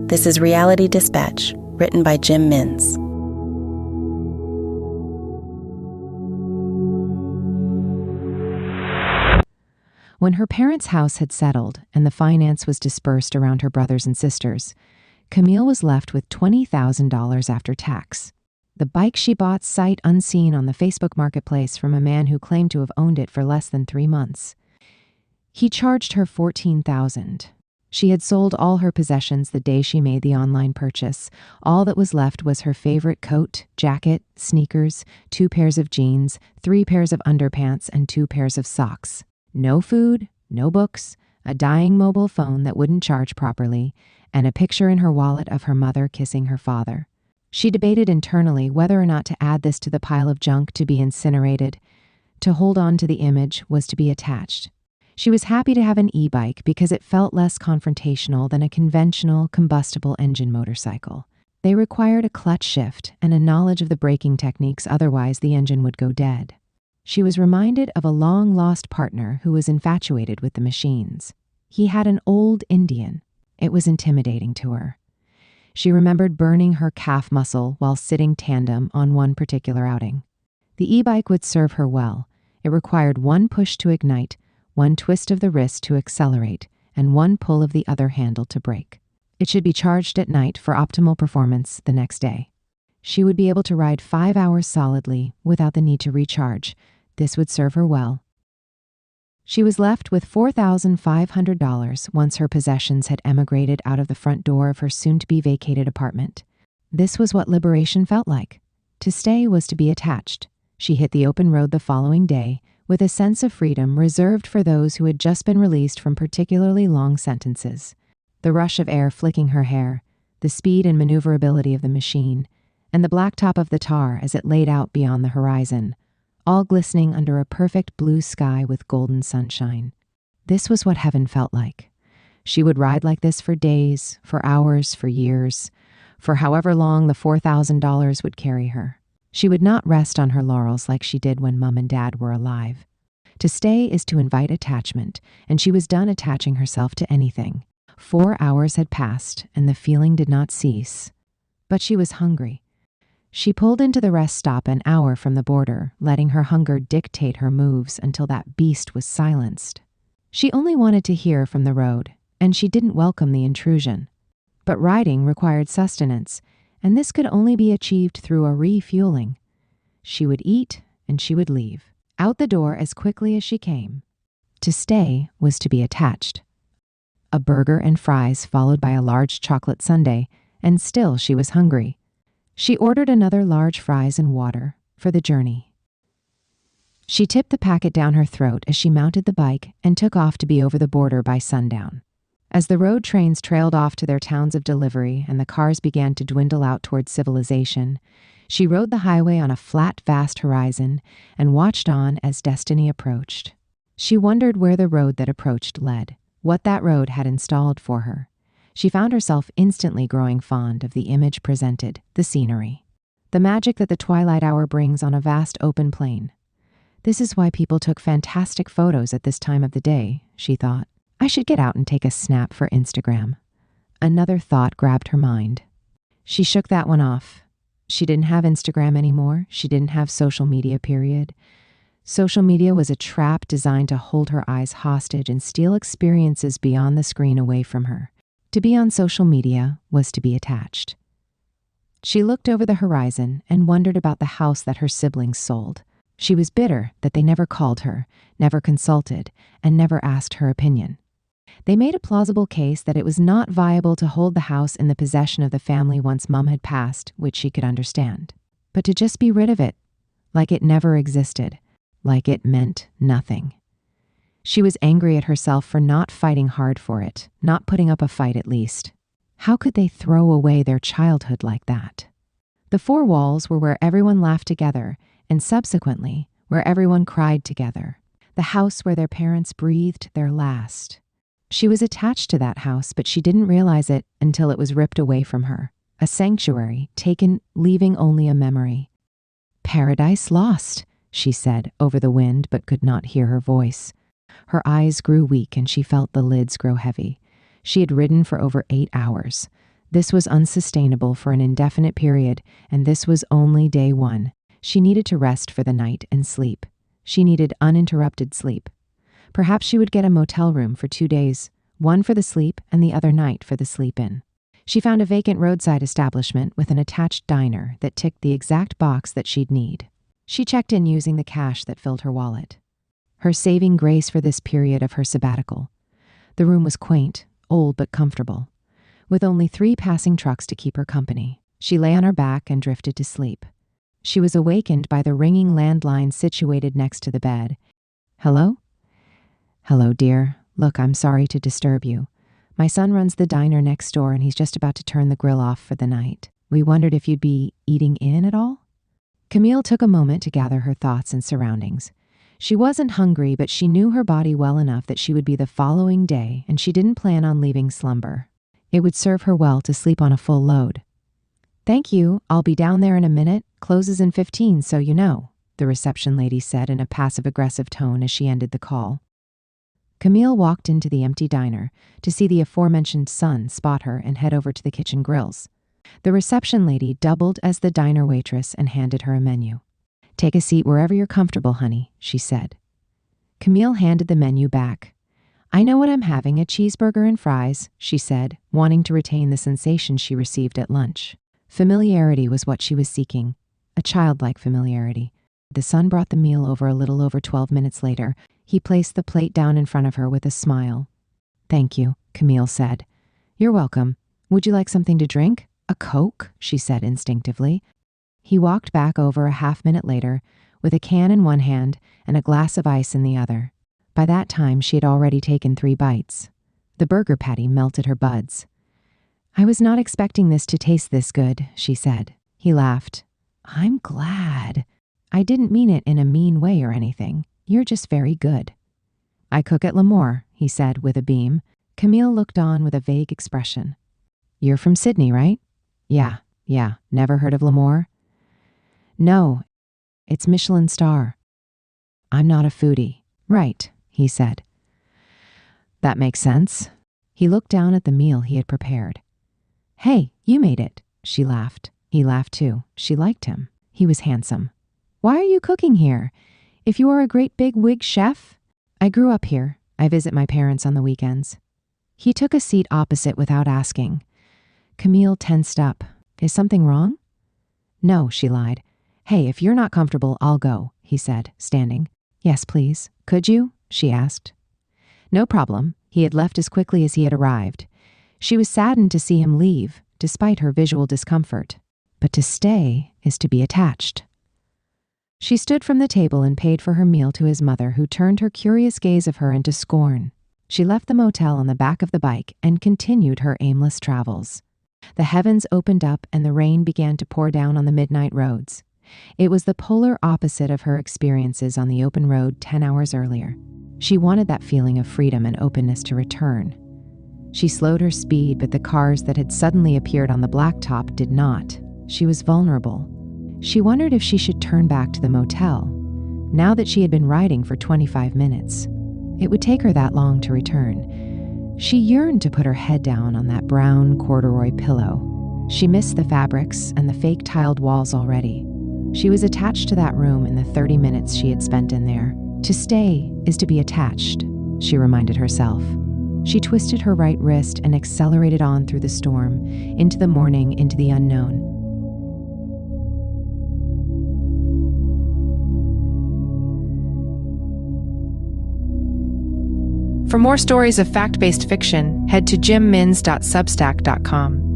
This is Reality Dispatch, written by Jim Mins. When her parents' house had settled and the finance was dispersed around her brothers and sisters, Camille was left with $20,000 after tax. The bike she bought sight unseen on the Facebook marketplace from a man who claimed to have owned it for less than 3 months. He charged her $14,000. She had sold all her possessions the day she made the online purchase. All that was left was her favorite coat, jacket, sneakers, 2 pairs of jeans, 3 pairs of underpants, and 2 pairs of socks. No food, no books, a dying mobile phone that wouldn't charge properly, and a picture in her wallet of her mother kissing her father. She debated internally whether or not to add this to the pile of junk to be incinerated. To hold on to the image was to be attached. She was happy to have an e-bike because it felt less confrontational than a conventional combustible engine motorcycle. They required a clutch shift and a knowledge of the braking techniques, otherwise the engine would go dead. She was reminded of a long-lost partner who was infatuated with the machines. He had an old Indian. It was intimidating to her. She remembered burning her calf muscle while sitting tandem on one particular outing. The e-bike would serve her well. It required 1 push to ignite, 1 twist of the wrist to accelerate, and 1 pull of the other handle to brake. It should be charged at night for optimal performance the next day. She would be able to ride 5 hours solidly without the need to recharge. This would serve her well. She was left with $4,500 once her possessions had emigrated out of the front door of her soon-to-be vacated apartment. This was what liberation felt like. To stay was to be attached. She hit the open road the following day with a sense of freedom reserved for those who had just been released from particularly long sentences. The rush of air flicking her hair, the speed and maneuverability of the machine, and the black top of the tar as it laid out beyond the horizon, all glistening under a perfect blue sky with golden sunshine. This was what heaven felt like. She would ride like this for days, for hours, for years, for however long the $4,000 would carry her. She would not rest on her laurels like she did when Mom and Dad were alive. To stay is to invite attachment, and she was done attaching herself to anything. 4 hours had passed, and the feeling did not cease. But she was hungry. She pulled into the rest stop an hour from the border, letting her hunger dictate her moves until that beast was silenced. She only wanted to hear from the road, and she didn't welcome the intrusion. But riding required sustenance, and this could only be achieved through a refueling. She would eat, and she would leave, out the door as quickly as she came. To stay was to be attached. A burger and fries followed by a large chocolate sundae, and still she was hungry. She ordered another large fries and water for the journey. She tipped the packet down her throat as she mounted the bike and took off to be over the border by sundown. As the road trains trailed off to their towns of delivery and the cars began to dwindle out toward civilization, she rode the highway on a flat, vast horizon and watched on as destiny approached. She wondered where the road that approached led, what that road had installed for her. She found herself instantly growing fond of the image presented, the scenery, the magic that the twilight hour brings on a vast open plain. This is why people took fantastic photos at this time of the day, she thought. I should get out and take a snap for Instagram. Another thought grabbed her mind. She shook that one off. She didn't have Instagram anymore. She didn't have social media, period. Social media was a trap designed to hold her eyes hostage and steal experiences beyond the screen away from her. To be on social media was to be attached. She looked over the horizon and wondered about the house that her siblings sold. She was bitter that they never called her, never consulted, and never asked her opinion. They made a plausible case that it was not viable to hold the house in the possession of the family once Mom had passed, which she could understand. But to just be rid of it, like it never existed, like it meant nothing. She was angry at herself for not fighting hard for it, not putting up a fight at least. How could they throw away their childhood like that? The 4 walls were where everyone laughed together, and subsequently, where everyone cried together. The house where their parents breathed their last. She was attached to that house, but she didn't realize it until it was ripped away from her. A sanctuary, taken, leaving only a memory. Paradise lost, she said over the wind, but could not hear her voice. Her eyes grew weak and she felt the lids grow heavy. She had ridden for over 8 hours. This was unsustainable for an indefinite period, and this was only day one. She needed to rest for the night and sleep. She needed uninterrupted sleep. Perhaps she would get a motel room for 2 days, one for the sleep and the other night for the sleep-in. She found a vacant roadside establishment with an attached diner that ticked the exact box that she'd need. She checked in using the cash that filled her wallet. Her saving grace for this period of her sabbatical. The room was quaint, old but comfortable. With only 3 passing trucks to keep her company, she lay on her back and drifted to sleep. She was awakened by the ringing landline situated next to the bed. "Hello?" "Hello, dear. Look, I'm sorry to disturb you. My son runs the diner next door and he's just about to turn the grill off for the night. We wondered if you'd be eating in at all?" Camille took a moment to gather her thoughts and surroundings. She wasn't hungry, but she knew her body well enough that she would be the following day, and she didn't plan on leaving slumber. It would serve her well to sleep on a full load. "Thank you, I'll be down there in a minute. Closes in 15, so you know," the reception lady said in a passive-aggressive tone as she ended the call. Camille walked into the empty diner to see the aforementioned son spot her and head over to the kitchen grills. The reception lady doubled as the diner waitress and handed her a menu. "Take a seat wherever you're comfortable, honey," she said. Camille handed the menu back. "I know what I'm having, a cheeseburger and fries," she said, wanting to retain the sensation she received at lunch. Familiarity was what she was seeking, a childlike familiarity. The son brought the meal over a little over 12 minutes later. He placed the plate down in front of her with a smile. "Thank you," Camille said. "You're welcome. Would you like something to drink?" "A Coke," she said instinctively. He walked back over a half-minute later with a can in one hand and a glass of ice in the other. By that time, she had already taken 3 bites. The burger patty melted her buds. "I was not expecting this to taste this good," she said. He laughed. "I'm glad. I didn't mean it in a mean way or anything. You're just very good." "I cook at L'Amour," he said with a beam. Camille looked on with a vague expression. "You're from Sydney, right?" Yeah. Never heard of L'Amour?" "No, it's Michelin star." "I'm not a foodie." "Right," he said. "That makes sense." He looked down at the meal he had prepared. "Hey, you made it," she laughed. He laughed too. She liked him. He was handsome. "Why are you cooking here? If you are a great big wig chef?" "I grew up here. I visit my parents on the weekends." He took a seat opposite without asking. Camille tensed up. "Is something wrong?" "No," she lied. "Hey, if you're not comfortable, I'll go," he said, standing. "Yes, please. Could you?" she asked. No problem. He had left as quickly as he had arrived. She was saddened to see him leave, despite her visual discomfort. But to stay is to be attached. She stood from the table and paid for her meal to his mother, who turned her curious gaze of her into scorn. She left the motel on the back of the bike and continued her aimless travels. The heavens opened up and the rain began to pour down on the midnight roads. It was the polar opposite of her experiences on the open road 10 hours earlier. She wanted that feeling of freedom and openness to return. She slowed her speed, but the cars that had suddenly appeared on the blacktop did not. She was vulnerable. She wondered if she should turn back to the motel, now that she had been riding for 25 minutes. It would take her that long to return. She yearned to put her head down on that brown corduroy pillow. She missed the fabrics and the fake tiled walls already. She was attached to that room in the 30 minutes she had spent in there. To stay is to be attached, she reminded herself. She twisted her right wrist and accelerated on through the storm, into the morning, into the unknown. For more stories of fact-based fiction, head to jimmins.substack.com.